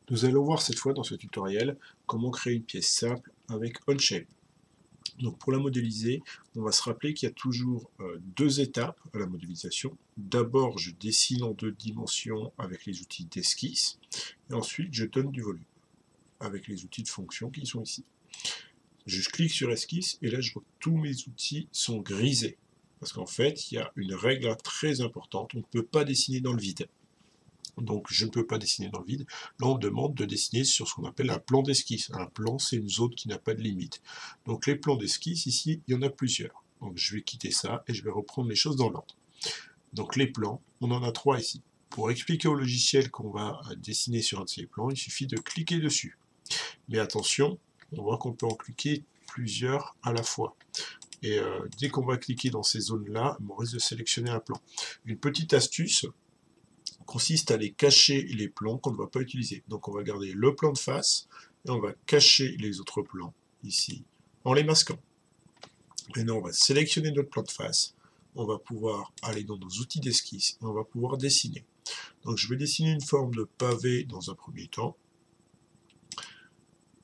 Nous allons voir cette fois dans ce tutoriel comment créer une pièce simple avec Onshape. Donc pour la modéliser, on va se rappeler qu'il y a toujours deux étapes à la modélisation. D'abord, je dessine en 2 dimensions avec les outils d'esquisse, et ensuite je donne du volume avec les outils de fonction qui sont ici. Je clique sur esquisse et là je vois que tous mes outils sont grisés. Parce qu'en fait, il y a une règle très importante, on ne peut pas dessiner dans le vide. Donc je ne peux pas dessiner dans le vide. Là on me demande de dessiner sur ce qu'on appelle un plan d'esquisse. Un plan, c'est une zone qui n'a pas de limite. Donc les plans d'esquisse, ici, il y en a plusieurs. Donc je vais quitter ça et je vais reprendre les choses dans l'ordre. Donc les plans, on en a 3 ici. Pour expliquer au logiciel qu'on va dessiner sur un de ces plans, il suffit de cliquer dessus. Mais attention, on voit qu'on peut en cliquer plusieurs à la fois. Et dès qu'on va cliquer dans ces zones-là, on risque de sélectionner un plan. Une petite astuce consiste à aller cacher les plans qu'on ne va pas utiliser. Donc on va garder le plan de face et on va cacher les autres plans ici en les masquant. Maintenant on va sélectionner notre plan de face, on va pouvoir aller dans nos outils d'esquisse et on va pouvoir dessiner. Donc je vais dessiner une forme de pavé dans un premier temps.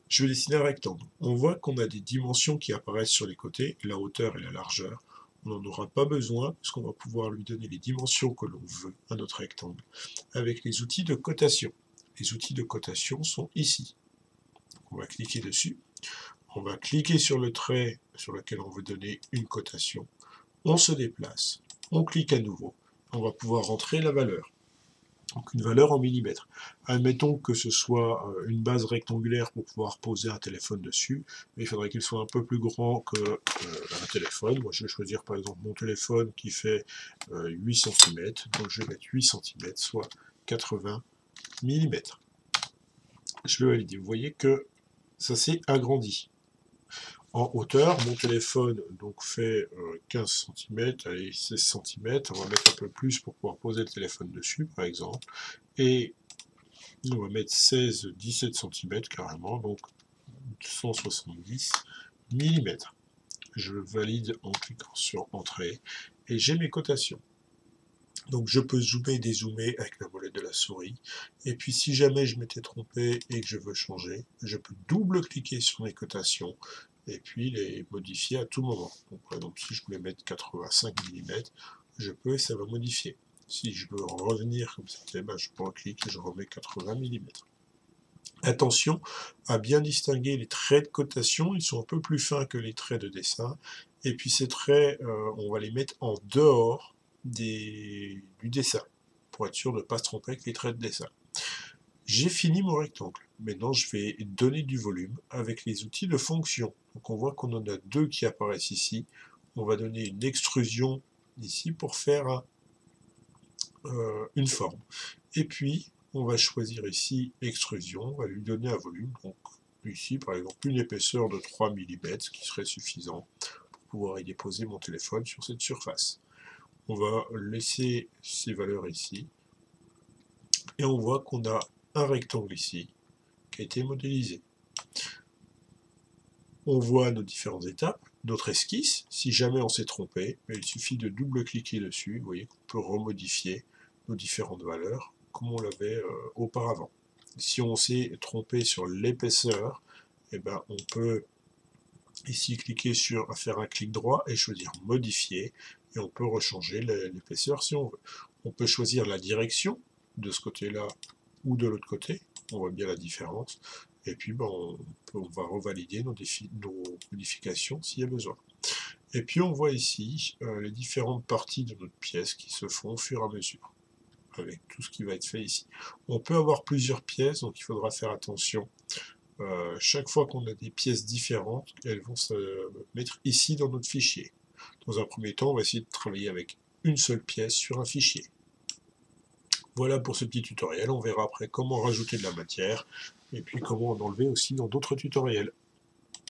Je vais dessiner un rectangle. On voit qu'on a des dimensions qui apparaissent sur les côtés, la hauteur et la largeur. On n'en aura pas besoin puisqu'on va pouvoir lui donner les dimensions que l'on veut à notre rectangle avec les outils de cotation. Les outils de cotation sont ici. On va cliquer dessus. On va cliquer sur le trait sur lequel on veut donner une cotation. On se déplace. On clique à nouveau. On va pouvoir rentrer la valeur. Donc une valeur en millimètres. Admettons que ce soit une base rectangulaire pour pouvoir poser un téléphone dessus, mais il faudrait qu'il soit un peu plus grand que un téléphone. Moi je vais choisir par exemple mon téléphone qui fait 8 cm, donc je vais mettre 8 cm, soit 80 mm. Je vais valider. Vous voyez que ça s'est agrandi. En hauteur, mon téléphone donc fait 15 cm, allez 16 cm, on va mettre un peu plus pour pouvoir poser le téléphone dessus par exemple, et on va mettre 16-17 cm carrément, donc 170 mm. Je valide en cliquant sur Entrée, et j'ai mes cotations. Donc je peux zoomer et dézoomer avec la molette de la souris, et puis si jamais je m'étais trompé et que je veux changer, je peux double-cliquer sur mes cotations, et puis les modifier à tout moment. Donc par exemple si je voulais mettre 85 mm, je peux et ça va modifier. Si je veux revenir comme c'était, ben je clique et je remets 80 mm. Attention à bien distinguer les traits de cotation, ils sont un peu plus fins que les traits de dessin, et puis ces traits, on va les mettre en dehors du dessin, pour être sûr de ne pas se tromper avec les traits de dessin. J'ai fini mon rectangle. Maintenant, je vais donner du volume avec les outils de fonction. Donc on voit qu'on en a 2 qui apparaissent ici. On va donner une extrusion ici pour faire une forme. Et puis, on va choisir ici extrusion, on va lui donner un volume. Donc ici, par exemple, une épaisseur de 3 mm, ce qui serait suffisant pour pouvoir y déposer mon téléphone sur cette surface. On va laisser ces valeurs ici. Et on voit qu'on a un rectangle ici qui a été modélisé. On voit nos différentes étapes, notre esquisse. Si jamais on s'est trompé, il suffit de double-cliquer dessus. Vous voyez qu'on peut remodifier nos différentes valeurs comme on l'avait auparavant. Si on s'est trompé sur l'épaisseur, eh ben, on peut ici cliquer sur faire un clic droit et choisir modifier, et on peut rechanger l'épaisseur si on veut. On peut choisir la direction de ce côté-là ou de l'autre côté, on voit bien la différence, et puis ben, on va revalider nos modifications s'il y a besoin. Et puis on voit ici les différentes parties de notre pièce qui se font au fur et à mesure, avec tout ce qui va être fait ici. On peut avoir plusieurs pièces, donc il faudra faire attention. Chaque fois qu'on a des pièces différentes, elles vont se mettre ici dans notre fichier. Dans un premier temps, on va essayer de travailler avec une seule pièce sur un fichier. Voilà pour ce petit tutoriel, on verra après comment rajouter de la matière, et puis comment en enlever aussi dans d'autres tutoriels.